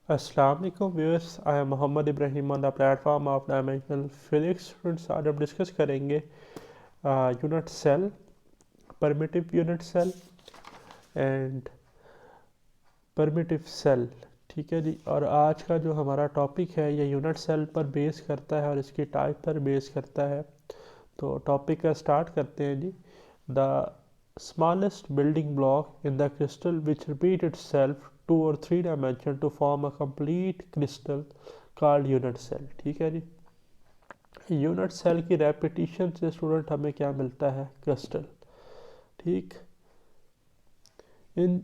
अस्सलाम वालेकुम viewers, I am Mohammad Ibrahim on the platform of dimensional physics. Students, आज हम डिस्कस करेंगे unit cell, primitive unit cell and primitive cell. ठीक है जी। और आज का जो हमारा टॉपिक है ये यूनिट सेल पर बेस करता है और इसकी टाइप पर बेस करता है। तो टॉपिक का स्टार्ट करते हैं जी। The smallest building block in the crystal which repeat itself 2 or 3 dimension to form a complete crystal called unit cell। ठीक है जी। यूनिट सेल की रेपिटेशन से स्टूडेंट हमें क्या मिलता है? क्रिस्टल। ठीक। In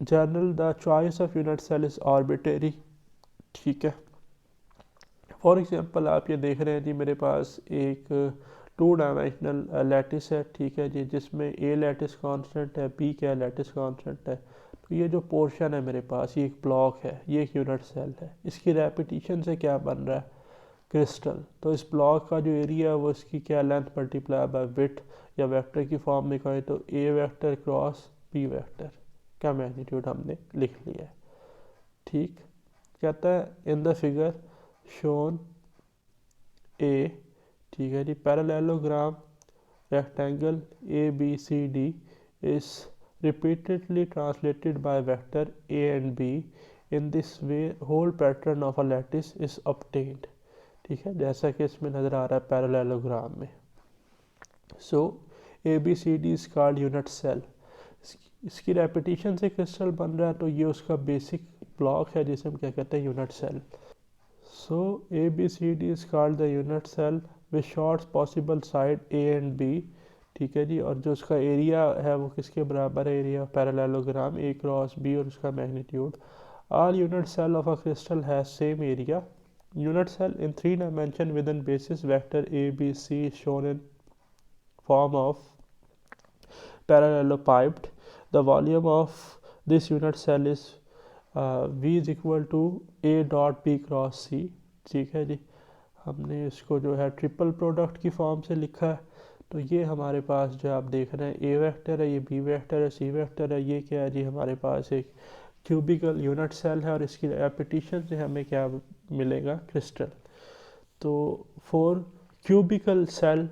general the choice of unit cell is arbitrary. ठीक है। फॉर एग्जांपल आप ये देख रहे हैं जी, मेरे पास एक 2 डायमेंशनल लैटिस है। ठीक है जी, जिसमें ए लैटिस कांस्टेंट है, बी क्या लैटिस कांस्टेंट है। तो ये जो पोर्शन है मेरे पास, ये एक ब्लॉक है, ये एक यूनिट सेल है। इसकी रेपिटेशन से क्या बन रहा है? क्रिस्टल। तो इस ब्लॉक का जो एरिया है वो इसकी क्या लेंथ मल्टीप्लाई बाय विड्थ, या वेक्टर की फॉर्म में कहें तो ए वेक्टर क्रॉस बी वेक्टर का मैग्नीट्यूड हमने लिख लिया है। ठीक। कहता है इन द फिगर शोन ए, ठीक है जी, parallelogram rectangle ABCD is repeatedly translated by vector A and B. In this way whole pattern of a lattice is obtained। ठीक है, जैसा कि इसमें नज़र आ रहा है पैरेललोग्राम में। सो ABCD is called unit cell। इसकी रेपिटेशन से क्रिस्टल बन रहा है, तो ये उसका बेसिक ब्लॉक है जिसे हम क्या कहते हैं? Unit cell. So ABCD is called the unit cell with short possible side A and B। ठीक है जी। और जो उसका एरिया है वो किसके बराबर है? Area parallelogram A cross B और उसका magnitude. All unit cell of a crystal has same area। Unit cell in 3 dimension within basis vector A B C shown in form of parallelopiped। The volume of this unit cell is V is equal to A dot B cross C। ठीक है जी। हमने इसको जो है triple product की form से लिखा है। तो ये हमारे पास जो आप देख रहे हैं ए वेक्टर है, ये बी वेक्टर है, सी वेक्टर है, ये क्या है जी? हमारे पास एक क्यूबिकल यूनिट सेल है और इसकी रेपिटेशन से हमें क्या मिलेगा? क्रिस्टल। तो for cubical cell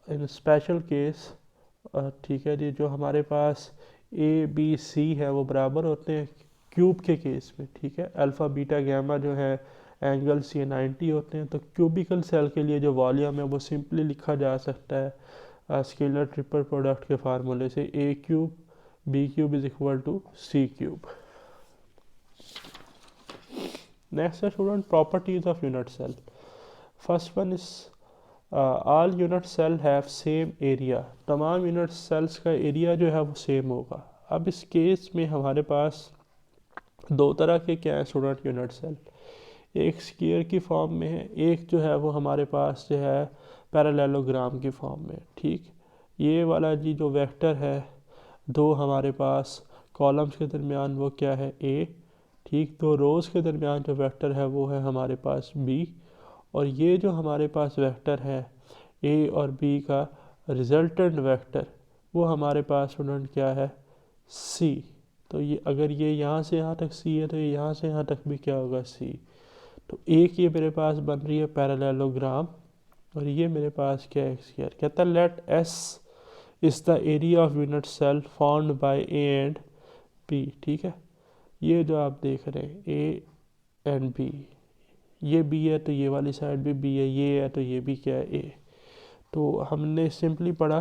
in special case, ठीक है जी, जो हमारे पास ए बी सी है वो बराबर होते हैं क्यूब के केस में। ठीक है। अल्फ़ा बीटा गैमा जो है एंगल्स ये 90 होते हैं। तो क्यूबिकल सेल के लिए जो वॉल्यूम है वो सिंपली लिखा जा सकता है स्केलर ट्रिपल प्रोडक्ट के फार्मूले से, a cube b cube is equal to c cube. Next है student properties of unit cell. First one is all unit cell have same area. तमाम यूनिट सेल्स का एरिया जो है वो सेम होगा। अब इस केस में हमारे पास दो तरह के क्या है स्टूडेंट? यूनिट सेल एक स्क्वायर की फॉर्म में है, एक जो है वो हमारे पास जो है पैरेललोग्राम की फॉर्म में। ठीक। ये वाला जी जो वेक्टर है, दो हमारे पास कॉलम्स के दरमियान वो क्या है? ए। ठीक। दो रोज़ के दरमियान जो वेक्टर है वो है हमारे पास बी। और ये जो हमारे पास वेक्टर है ए और बी का रिजल्टेंट वेक्टर, वो हमारे पास स्टूडेंट क्या है? सी। तो ये अगर ये यहाँ से यहाँ तक सी है तो ये यहाँ से यहाँ तक भी क्या होगा? सी। तो एक ये मेरे पास बन रही है पैरेललोग्राम और ये मेरे पास क्या है? स्क्वायर। कहता है let S is the area of unit cell found by A and B. ठीक है। ये जो आप देख रहे हैं ए एंड बी, ये बी है तो ये वाली साइड भी बी है, ये है तो ये भी क्या है? ए। तो हमने सिंपली पढ़ा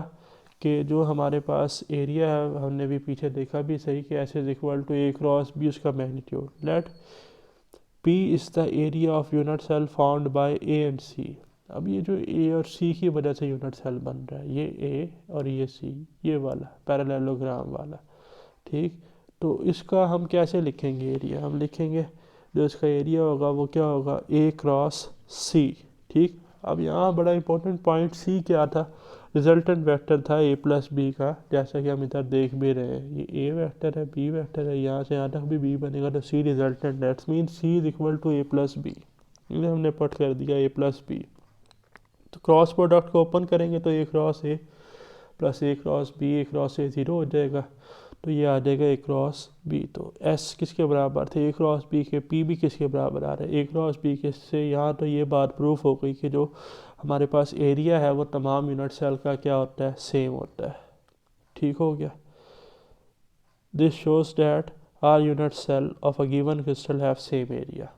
कि जो हमारे पास एरिया है, हमने भी पीछे देखा भी सही कि s is equal to a cross b, उसका magnitude. Let P is the area of unit cell found by A and c. अब ये जो ए और सी की वजह से यूनिट सेल बन रहा है, ये ए और ये सी, ये वाला पैरेललोग्राम वाला। ठीक। तो इसका हम कैसे लिखेंगे एरिया? हम लिखेंगे जो इसका एरिया होगा वो क्या होगा? ए क्रॉस सी। ठीक। अब यहाँ बड़ा इंपॉर्टेंट पॉइंट सी क्या था? रिजल्टेंट वेक्टर था ए प्लस बी का, जैसा कि हम इधर देख भी रहे हैं। ये ए वेक्टर है, बी वेक्टर है, यहाँ से यहाँ तक भी बी बनेगा तो c resultant. That's mean c is equal to a plus b. इन्हें हमने पट कर दिया ए प्लस बी। तो क्रॉस प्रोडक्ट को ओपन करेंगे तो a cross a plus a cross b, a cross a zero हो जाएगा। तो ये आ जाएगा ए क्रॉस बी। तो एस किसके बराबर थे, ए क्रॉस बी के, पी भी किसके बराबर आ रहा है, ए क्रॉस बी के। से यहाँ तो ये बात प्रूफ हो गई कि जो हमारे पास एरिया है वो तमाम यूनिट सेल का क्या होता है, सेम होता है। ठीक हो गया। This shows that are unit cell of a given crystal have same area.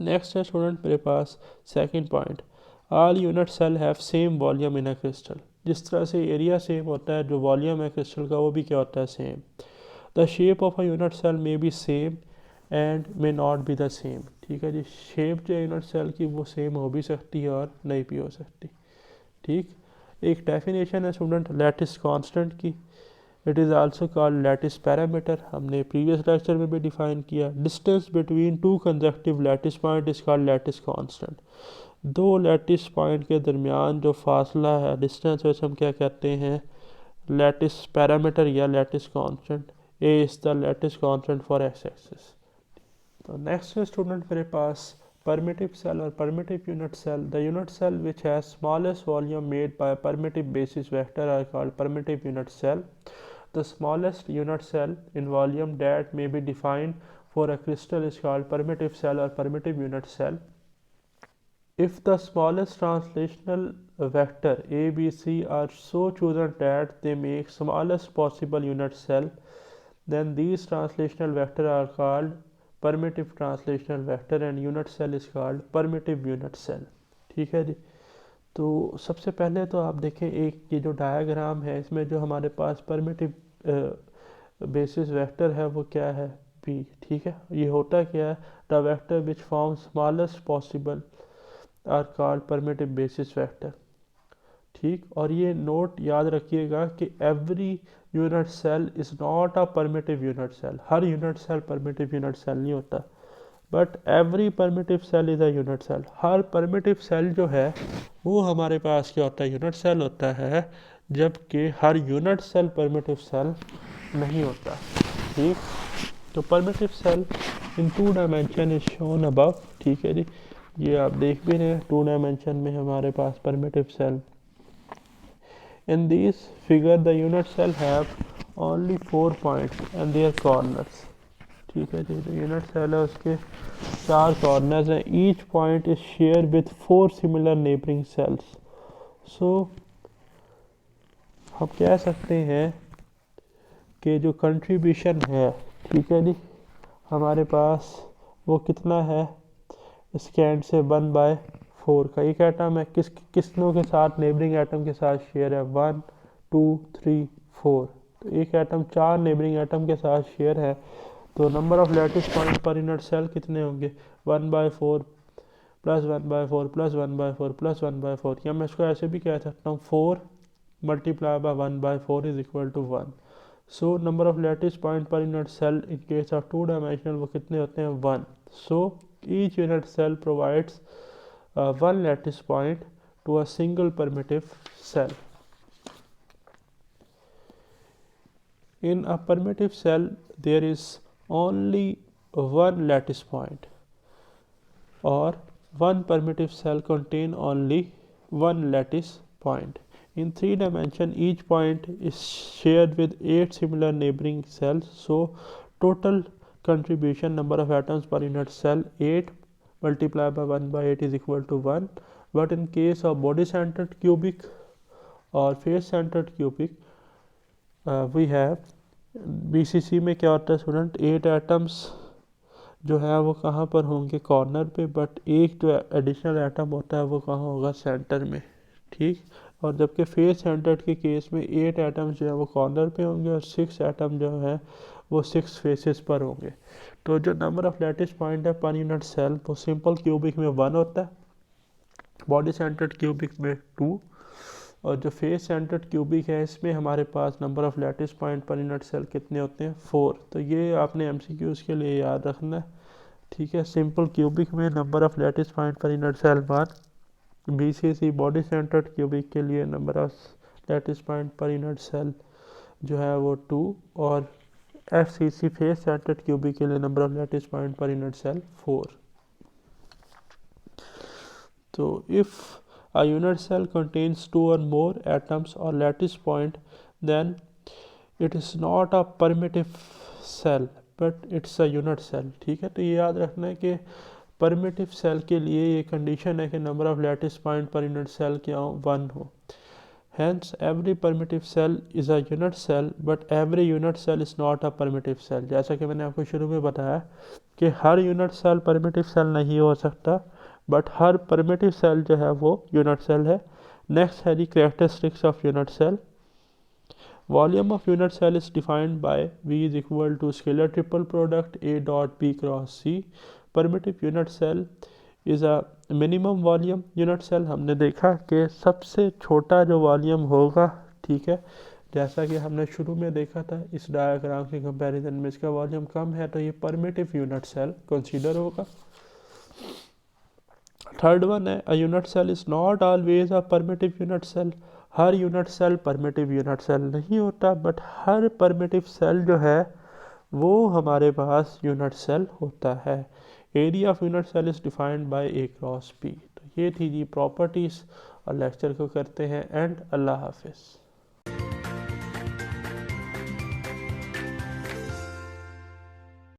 Next है स्टूडेंट मेरे पास second point, all unit cell have same volume in a crystal. जिस तरह से एरिया सेम होता है, जो वॉल्यूम है क्रिस्टल का वो भी क्या होता है, same. The shape of a unit cell may be same and may not be the same. ठीक है जी, शेप जो यूनिट सेल की वो सेम हो भी सकती है और नहीं भी हो सकती। ठीक। एक डेफिनेशन है स्टूडेंट लैटिस कांस्टेंट की, it is also called lattice parameter. हमने प्रीवियस लेक्चर में भी डिफाइन किया। Distance between two consecutive lattice point is called lattice constant. दो लैटिस पॉइंट के दरमियान जो फासला है, डिस्टेंस, वैसे हम क्या कहते हैं, लैटिस पैरामीटर या lattice constant. A is the lattice constant for x axis. तो नेक्स्ट है स्टूडेंट मेरे पास permittive cell or permittive unit cell. The unit cell which has smallest volume made by a permittive basis vector are called permittive unit cell. The smallest unit cell in volume that may be defined for a crystal is called permittive cell or permittive unit cell. If the smallest translational vector A, B, C are so chosen that they make smallest possible unit cell, then these translational vectors are called primitive translational vector and unit cell is called primitive unit cell. ठीक है जी। तो सबसे पहले तो आप देखें एक ये जो डायग्राम है, इसमें जो हमारे पास परमिटिव बेसिस वेक्टर है वो क्या है, बी। ठीक है, ये होता क्या है, the vector which form smallest possible are called primitive basis vector. ठीक। और ये नोट याद रखिएगा कि every unit cell is not a primitive unit cell. हर unit cell primitive unit cell नहीं होता, but every primitive cell is a unit cell. हर परमिटिव सेल जो है वो हमारे पास क्या होता है, यूनिट सेल होता है, जबकि हर यूनिट सेल परमिटिव सेल नहीं होता। ठीक। तो primitive cell in two dimension is shown above. ठीक है जी, ये आप देख भी रहे हैं, टू डायमेंशन में हमारे पास primitive cell. In this figure the unit cell have only 4 points and their corners. ठीक है जी, जो यूनिट सेल है उसके 4 कॉर्नर्स हैं। Each point is share with 4 similar neighbouring cells. So हम कह सकते हैं कि जो कंट्रीब्यूशन है, ठीक है जी, हमारे पास वो कितना है, स्कैंड से 1/4 का एक एटम है। किसनों के साथ, नेबरिंग एटम के साथ शेयर है, 1 2 3 4। तो एक एटम 4 नेबरिंग एटम के साथ शेयर है। तो number of lattice point per unit cell कितने होंगे, 1/4 प्लस 1/4 प्लस 1/4 प्लस 1/4। या मैं इसको ऐसे भी कह सकता हूँ 4 multiply by 1/4 is equal to 1। So number of lattice point per unit cell in case of two dimensional वो कितने होते हैं, 1। सो each unit cell provides one lattice point to a single permittive cell. In a permittive cell there is only one lattice point, or one permittive cell contain only one lattice point. In 3 dimension each point is shared with 8 similar neighboring cells. So total contribution number of atoms per unit cell 8 multiplied by 1/8 is equal to 1. But in case of body centered cubic or face centered cubic we have BCC में क्या होता है student, 8 atoms जो है वो कहाँ पर होंगे, कॉर्नर पे, बट एक जो एडिशनल एटम होता है वो कहाँ होगा, सेंटर में। ठीक। और जबकि फेस सेंटर्ड के केस में 8 एटम्स जो है वो कॉर्नर पे होंगे और 6 एटम जो है वो 6 फेसेस पर होंगे। तो जो नंबर ऑफ लैटिस पॉइंट है पर यूनिट सेल वो सिंपल क्यूबिक में 1 होता है, बॉडी सेंटर्ड क्यूबिक में 2, और जो फेस सेंटर्ड क्यूबिक है इसमें हमारे पास number of lattice point per unit cell कितने होते हैं, 4। तो ये आपने MCQs के लिए याद रखना है। ठीक है, सिंपल क्यूबिक में number of lattice point per unit cell 1, BCC body centred cubic के लिए number of lattice point per unit cell जो है वो 2, और FCC फेस सेंटर्ड क्यूबिक के लिए number of lattice point per unit cell 4। तो if a unit cell contains 2 or more atoms or lattice point, then it is not a primitive cell but it's a unit cell. ठीक है, तो ये याद रखना है कि परमिटिव सेल के लिए ये कंडीशन है कि number of lattice point per unit cell क्या हो, 1 हो। Hence, every primitive cell is a unit cell, but every unit cell is not a primitive cell। जैसा कि मैंने आपको शुरू में बताया कि हर यूनिट सेल परमिटिव सेल नहीं हो सकता, बट हर परमिटिव सेल जो है वो यूनिट सेल है। नेक्स्ट है the characteristics of unit cell. Volume of unit cell is defined by V is equal to scalar triple product A dot B cross C। Primitive unit cell is a minimum volume unit cell. हमने देखा कि सबसे छोटा जो volume होगा, ठीक है, जैसा कि हमने शुरू में देखा था इस डायग्राम के कंपैरिजन में इसका वॉल्यूम कम है, तो ये परमिटिव यूनिट सेल कंसीडर होगा। थर्ड वन है, a unit cell is not always a primitive unit cell. हर unit cell primitive unit cell नहीं होता, बट हर परमिटिव सेल जो है वो हमारे पास यूनिट सेल होता है। Area of unit cell is defined by A cross B। तो ये थी जी प्रॉपर्टीज़, और लेक्चर को करते हैं एंड। अल्लाह हाफिज़।